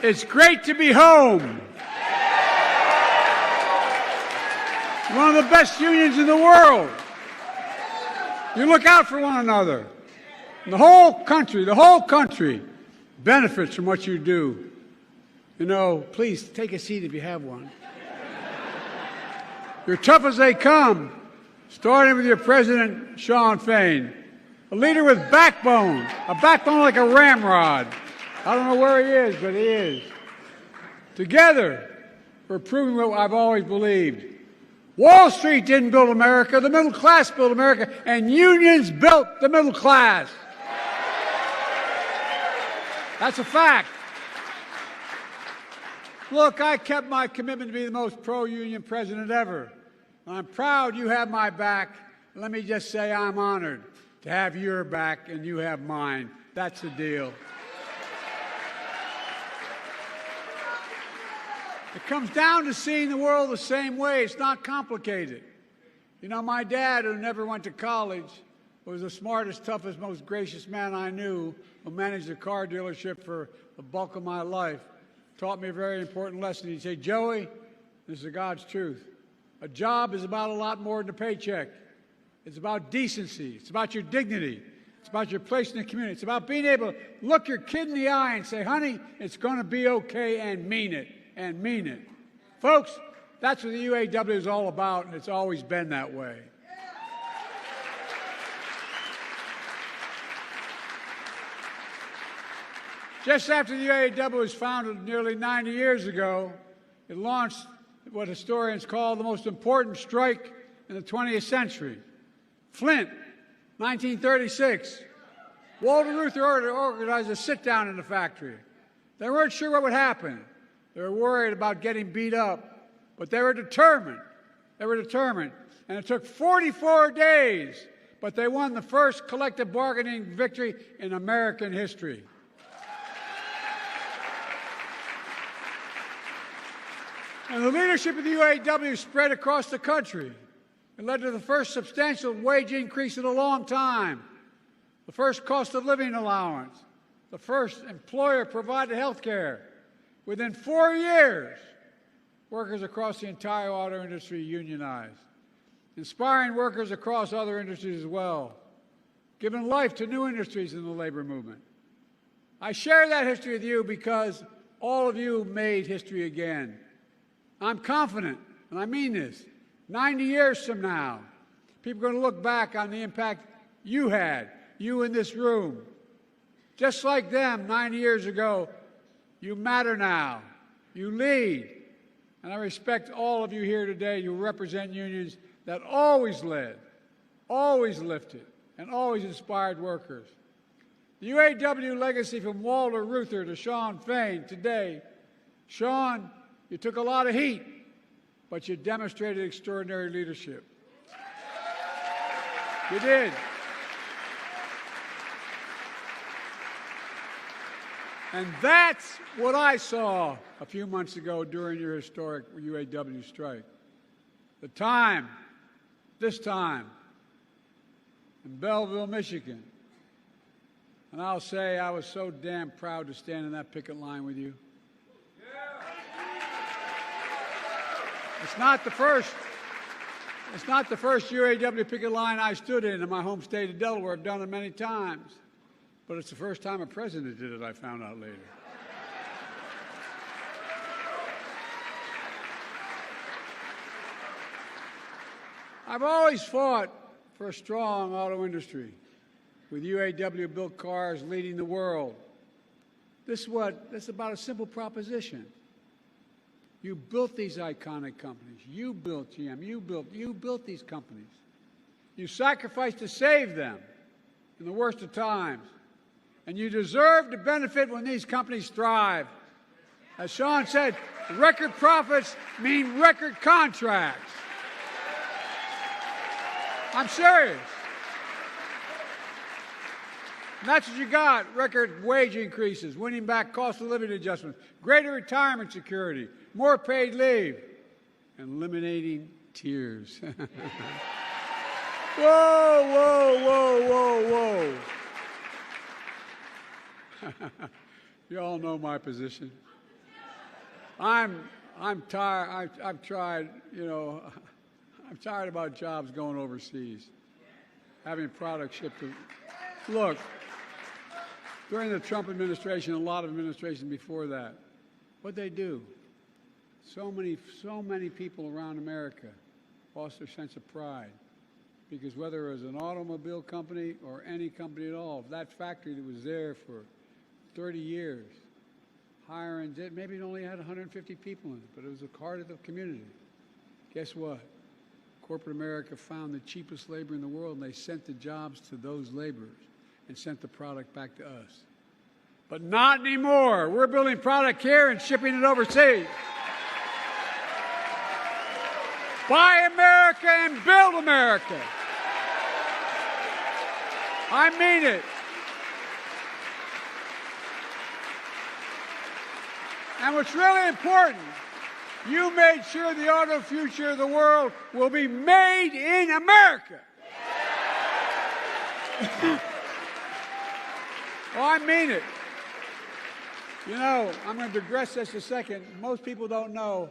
It's great to be home. One of the best unions in the world. You look out for one another. And the whole country benefits from what you do. You know, please take a seat if you have one. You're tough as they come, starting with your president, Shawn Fain, a leader with backbone, a backbone like a ramrod. I don't know where he is, but he is. Together, we're proving what I've always believed. Wall Street didn't build America, the middle class built America, and unions built the middle class. That's a fact. Look, I kept my commitment to be the most pro-union president ever. I'm proud you have my back. Let me just say I'm honored to have your back and you have mine. That's the deal. It comes down to seeing the world the same way. It's not complicated. You know, my dad, who never went to college, was the smartest, toughest, most gracious man I knew, who managed a car dealership for the bulk of my life, taught me a very important lesson. He'd say, Joey, this is God's truth. A job is about a lot more than a paycheck. It's about decency. It's about your dignity. It's about your place in the community. It's about being able to look your kid in the eye and say, honey, it's going to be okay, and mean it, and mean it. Folks, that's what the UAW is all about, and it's always been that way. Just after the UAW was founded nearly 90 years ago, it launched what historians call the most important strike in the 20th century. Flint, 1936. Walter Reuther organized a sit-down in the factory. They weren't sure what would happen. They were worried about getting beat up, but they were determined. They were determined. And it took 44 days, but they won the first collective bargaining victory in American history. And the leadership of the UAW spread across the country. It led to the first substantial wage increase in a long time, the first cost of living allowance, the first employer-provided health care. Within 4 years, workers across the entire auto industry unionized, inspiring workers across other industries as well, giving life to new industries in the labor movement. I share that history with you because all of you made history again. I'm confident, and I mean this, 90 years from now, people are going to look back on the impact you had, you in this room. Just like them 90 years ago, you matter now. You lead. And I respect all of you here today. You represent unions that always led, always lifted, and always inspired workers. The UAW legacy from Walter Reuther to Shawn Fain today. Shawn, you took a lot of heat, but you demonstrated extraordinary leadership. You did. And that's what I saw a few months ago during your historic UAW strike. This time, in Belleville, Michigan. And I'll say I was so damn proud to stand in that picket line with you. It's not the first UAW picket line I stood in my home state of Delaware. I've done it many times. But it's the first time a president did it, I found out later. I've always fought for a strong auto industry, with UAW-built cars leading the world. This is about a simple proposition. You built these iconic companies. You built GM. You built these companies. You sacrificed to save them in the worst of times. And you deserve to benefit when these companies thrive. As Shawn said, record profits mean record contracts. I'm serious. And that's what you got, record wage increases, winning back cost of living adjustments, greater retirement security, more paid leave, and eliminating tears. Whoa, whoa, whoa, whoa, whoa. You all know my position. I'm tired. I've tried, I'm tired about jobs going overseas, having products shipped to. Look, during the Trump administration, a lot of administrations before that, what'd they do? So many people around America lost their sense of pride because whether it was an automobile company or any company at all, that factory that was there for 30 years, hiring, maybe it only had 150 people in it, but it was the heart of the community. Guess what? Corporate America found the cheapest labor in the world, and they sent the jobs to those laborers and sent the product back to us. But not anymore. We're building product here and shipping it overseas. Buy America and build America. I mean it. And what's really important, you made sure the auto future of the world will be made in America. Oh, I mean it. I'm going to digress just a second. Most people don't know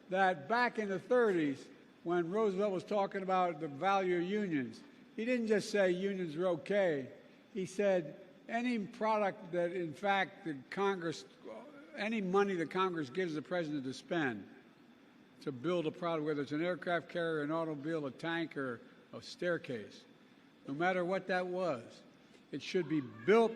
that back in the 30s, when Roosevelt was talking about the value of unions, he didn't just say unions are okay. He said any product that, in fact, any money that Congress gives the president to spend to build a product, whether it's an aircraft carrier, an automobile, a tank, or a staircase, no matter what that was, it should be built.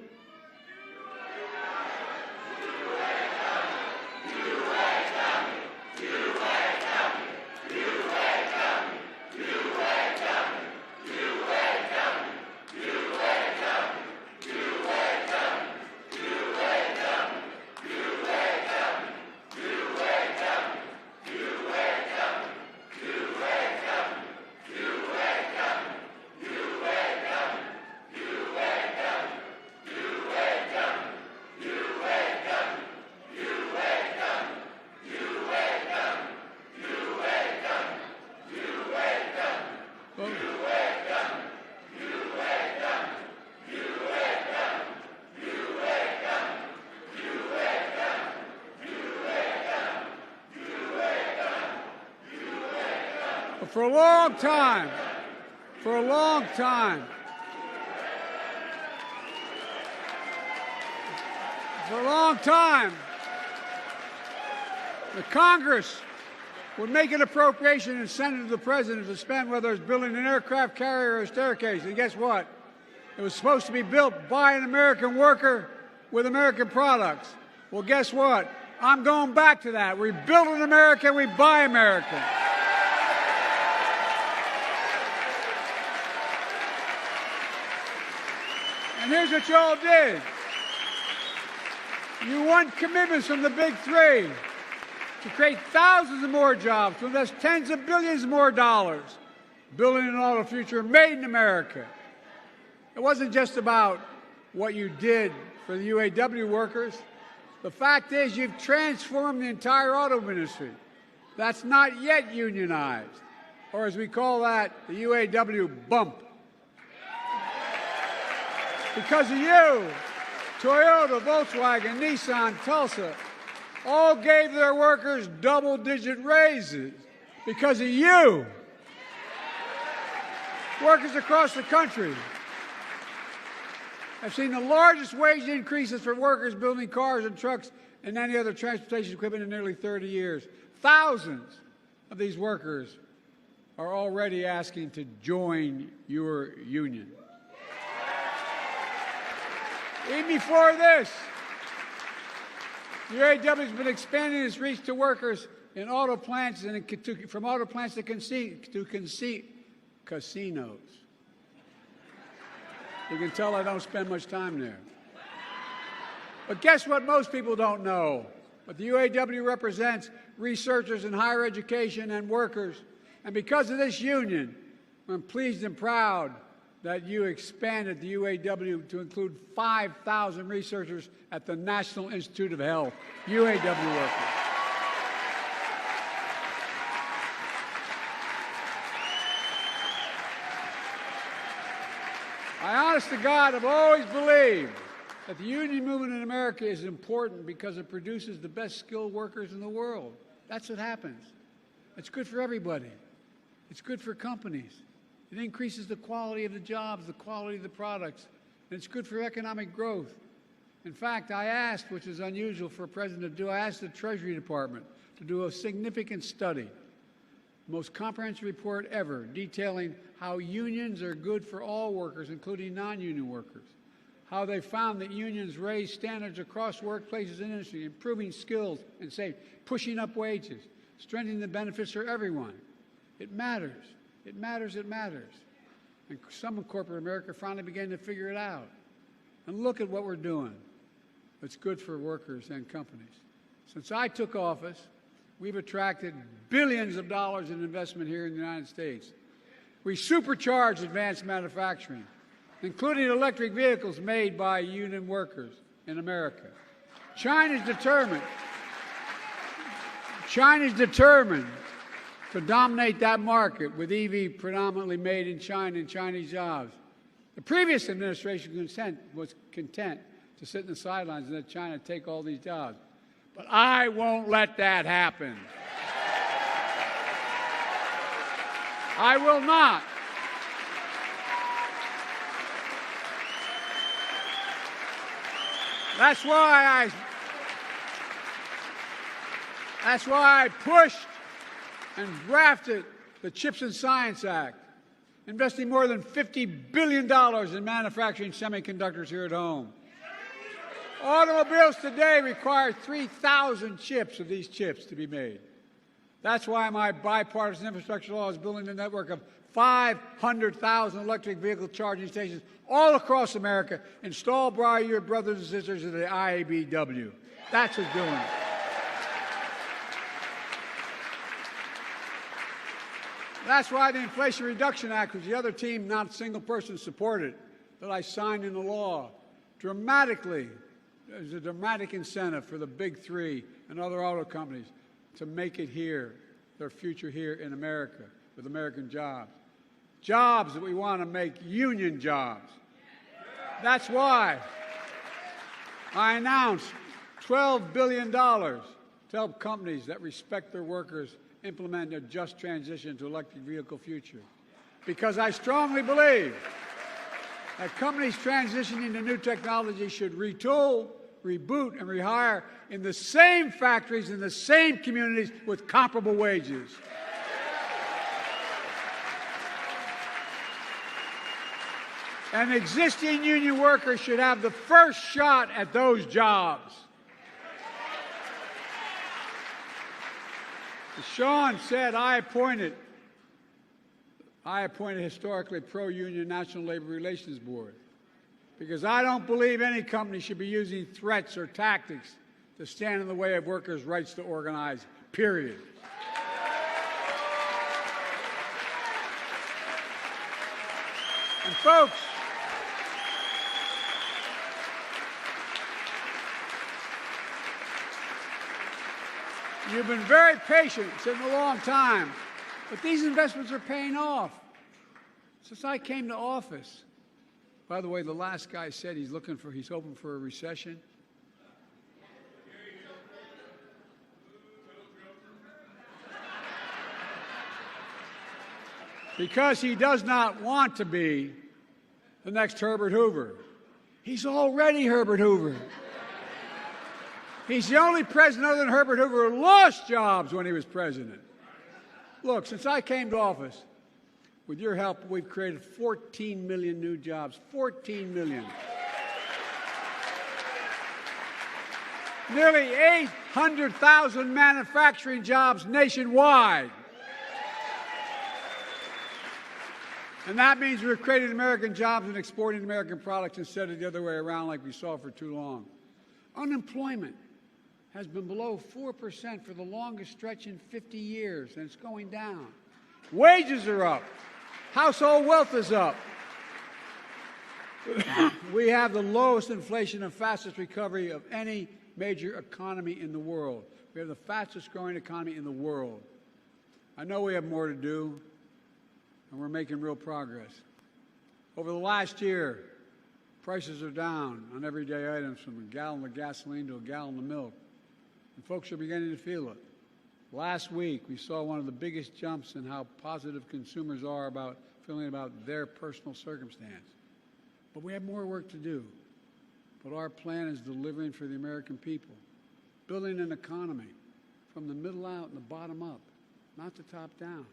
For a long time, the Congress would make an appropriation and send it to the president to spend, whether it's building an aircraft carrier or a staircase. And guess what? It was supposed to be built by an American worker with American products. Well, guess what? I'm going back to that. We build in America, we buy American. And here's what you all did. You won commitments from the big three to create thousands of more jobs, to invest tens of billions more dollars, building an auto future made in America. It wasn't just about what you did for the UAW workers. The fact is you've transformed the entire auto industry. That's not yet unionized, or as we call that, the UAW bump. Because of you, Toyota, Volkswagen, Nissan, Tulsa, all gave their workers double-digit raises. Because of you. Workers across the country have seen the largest wage increases for workers building cars and trucks and any other transportation equipment in nearly 30 years. Thousands of these workers are already asking to join your union. Even before this, the UAW has been expanding its reach to workers in auto plants and from auto plants to casinos. You can tell I don't spend much time there. But guess what most people don't know? But the UAW represents researchers in higher education and workers. And because of this union, I'm pleased and proud that you expanded the UAW to include 5,000 researchers at the National Institute of Health, UAW workers. I honest to God have always believed that the union movement in America is important because it produces the best skilled workers in the world. That's what happens. It's good for everybody. It's good for companies. It increases the quality of the jobs, the quality of the products, and it's good for economic growth. In fact, I asked, which is unusual for a president to do, I asked the Treasury Department to do a significant study, the most comprehensive report ever, detailing how unions are good for all workers, including non-union workers, how they found that unions raise standards across workplaces and industry, improving skills and safety, pushing up wages, strengthening the benefits for everyone. It matters. It matters. It matters. And some in corporate America finally began to figure it out. And look at what we're doing. It's good for workers and companies. Since I took office, we've attracted billions of dollars in investment here in the United States. We supercharged advanced manufacturing, including electric vehicles made by union workers in America. China's determined to dominate that market with EV predominantly made in China and Chinese jobs. The previous administration was content to sit in the sidelines and let China take all these jobs. But I won't let that happen. I will not. That's why I pushed and drafted the CHIPS and Science Act, investing more than $50 billion in manufacturing semiconductors here at home. Automobiles today require 3,000 chips of these chips to be made. That's why my bipartisan infrastructure law is building a network of 500,000 electric vehicle charging stations all across America, installed by your brothers and sisters of the IABW. That's what's doing it. That's why the Inflation Reduction Act, which the other team, not a single person, supported, that I signed into law, there's a dramatic incentive for the big three and other auto companies to make it here, their future here in America, with American jobs. Jobs that we want to make union jobs. That's why I announced $12 billion to help companies that respect their workers implement a just transition to electric vehicle future. Because I strongly believe that companies transitioning to new technology should retool, reboot, and rehire in the same factories, in the same communities with comparable wages. And existing union workers should have the first shot at those jobs. As Sean said, I appointed a historically pro-union National Labor Relations Board because I don't believe any company should be using threats or tactics to stand in the way of workers' rights to organize, period. And folks, you've been very patient. It's taken a long time. But these investments are paying off. Since I came to office, by the way, the last guy said he's hoping for a recession. Because he does not want to be the next Herbert Hoover. He's already Herbert Hoover. He's the only president other than Herbert Hoover who lost jobs when he was president. Look, since I came to office, with your help, we've created 14 million new jobs. 14 million. Nearly 800,000 manufacturing jobs nationwide. And that means we're creating American jobs and exporting American products instead of the other way around like we saw for too long. Unemployment has been below 4% for the longest stretch in 50 years, and it's going down. Wages are up. Household wealth is up. We have the lowest inflation and fastest recovery of any major economy in the world. We have the fastest growing economy in the world. I know we have more to do, and we're making real progress. Over the last year, Prices are down on everyday items from a gallon of gasoline to a gallon of milk. And folks are beginning to feel it. Last week, we saw one of the biggest jumps in how positive consumers are about feeling about their personal circumstance. But we have more work to do. But our plan is delivering for the American people, building an economy from the middle out and the bottom up, not the top down.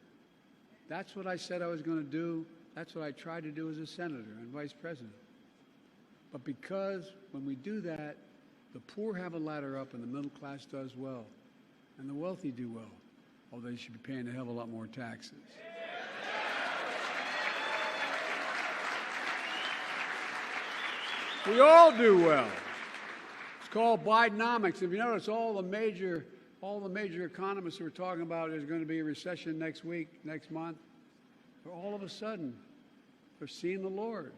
That's what I said I was going to do. That's what I tried to do as a senator and vice president. But because when we do that, the poor have a ladder up and the middle class does well, and the wealthy do well, although they should be paying a hell of a lot more taxes. We all do well. It's called Bidenomics. If you notice, all the major economists who are talking about there's going to be a recession next week, next month, all of a sudden, they're seeing the Lord.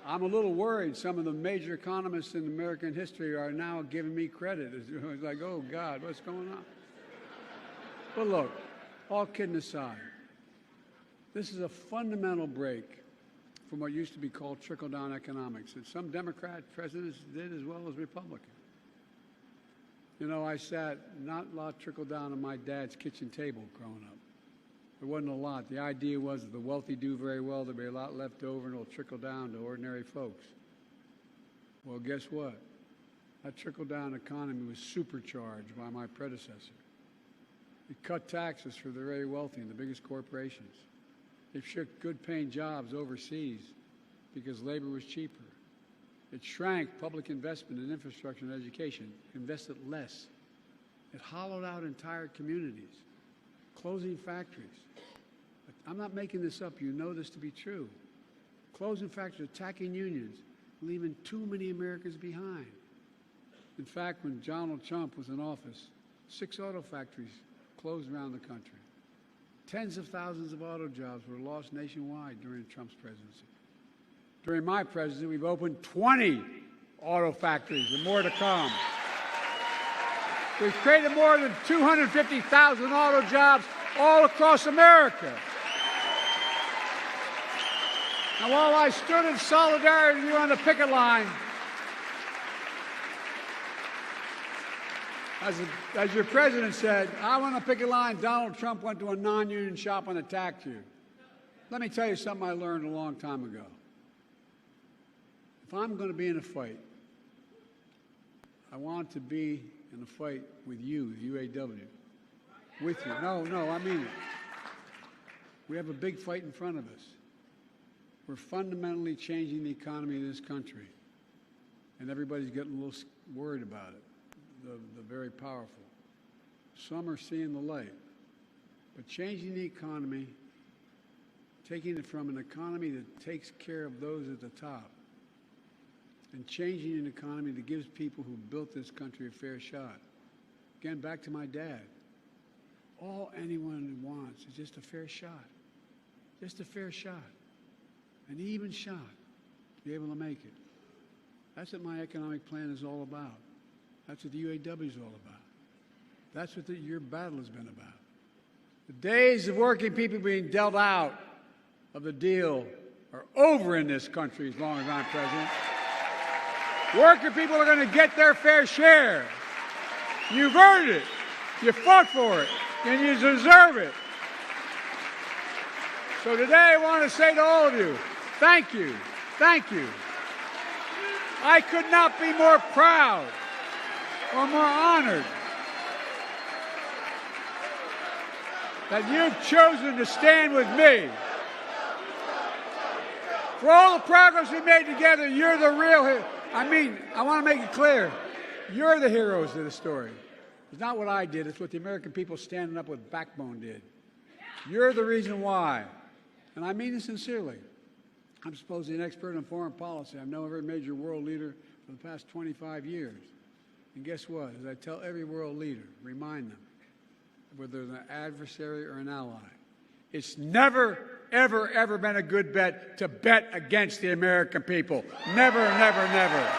I'm a little worried. Some of the major economists in American history are now giving me credit. It's like, oh, God, what's going on? But look, all kidding aside, this is a fundamental break from what used to be called trickle-down economics that some Democrat presidents did as well as Republicans. You know, I sat not a lot trickle-down on my dad's kitchen table growing up. There wasn't a lot. The idea was that the wealthy do very well, there'll be a lot left over, and it'll trickle down to ordinary folks. Well, guess what? That trickle-down economy was supercharged by my predecessor. It cut taxes for the very wealthy and the biggest corporations. It shipped good-paying jobs overseas because labor was cheaper. It shrank public investment in infrastructure and education, invested less. It hollowed out entire communities, closing factories. I'm not making this up. You know this to be true. Closing factories, attacking unions, leaving too many Americans behind. In fact, when Donald Trump was in office, 6 auto factories closed around the country. Tens of thousands of auto jobs were lost nationwide during Trump's presidency. During my presidency, we've opened 20 auto factories and more to come. We've created more than 250,000 auto jobs all across America. Now, while I stood in solidarity with you on the picket line, as your president said, I went on a picket line, Donald Trump went to a non-union shop and attacked you. Let me tell you something I learned a long time ago. If I'm going to be in a fight, I want to be in a fight with you, the UAW. With you. No, I mean it. We have a big fight in front of us. We're fundamentally changing the economy of this country, and everybody's getting a little worried about it, the very powerful. Some are seeing the light. But changing the economy, taking it from an economy that takes care of those at the top, and changing an economy that gives people who built this country a fair shot. Again, back to my dad. All anyone wants is just a fair shot. Just a fair shot. An even shot to be able to make it. That's what my economic plan is all about. That's what the UAW is all about. That's what your battle has been about. The days of working people being dealt out of the deal are over in this country as long as I'm president. Working people are going to get their fair share. You've earned it. You fought for it. And you deserve it. So today I want to say to all of you, thank you. Thank you. I could not be more proud or more honored that you've chosen to stand with me. For all the progress we made together, you're the real hero. I mean, I want to make it clear, you're the heroes of the story. It's not what I did, it's what the American people standing up with backbone did. You're the reason why. And I mean this sincerely. I'm supposedly an expert on foreign policy. I've known every major world leader for the past 25 years. And guess what? As I tell every world leader, remind them, whether they're an adversary or an ally, it's never, ever, ever been a good bet to bet against the American people. Never, never, never.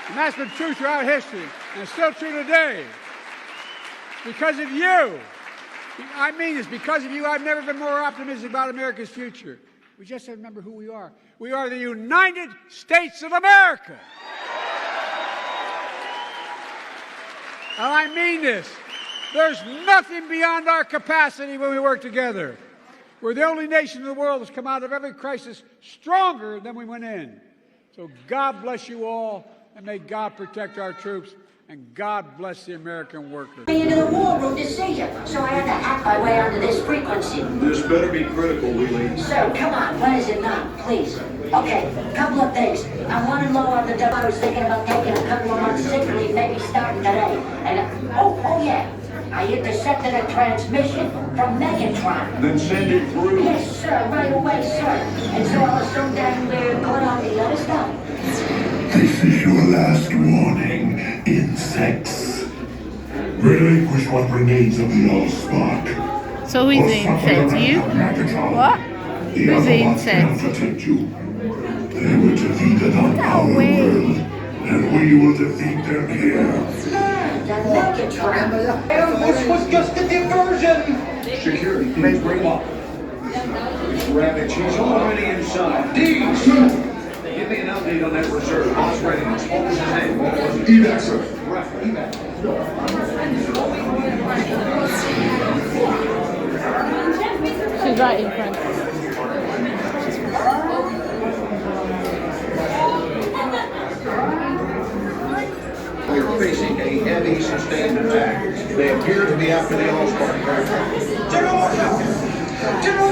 And that's been true throughout history, and it's still true today. Because of you. I mean this. Because of you, I've never been more optimistic about America's future. We just have to remember who we are. We are the United States of America. And I mean this. There's nothing beyond our capacity when we work together. We're the only nation in the world that's come out of every crisis stronger than we went in. So God bless you all, and may God protect our troops, and God bless the American worker. Into the war room to see you, so I had to hack my way onto this frequency. This better be critical, Wheelie. Sir, come on, what is it not, please? Okay, couple of things. I'm running low on the dough. I was thinking about taking a couple of months sick leave, maybe starting today. And, oh yeah, I intercepted a transmission from Megatron. Then send it through. Yes, sir, right away, sir. And so I was so dang weird, caught on the other stuff. This is your last warning, insects. Relinquish what remains of the Allspark. So who's the insect? You? What? Who's the insect? Protect you. They were defeated on our world, and we will defeat them here. This was just a diversion. Security, please bring up. Rabbit, she's already inside. Deeds! Give me an update on that reserve. Boss readiness. What was his name? What was it? Evac, sir. Right, evac. She's right in front. We're facing a heavy sustained attack. They appear to be after the Allspark. General! General!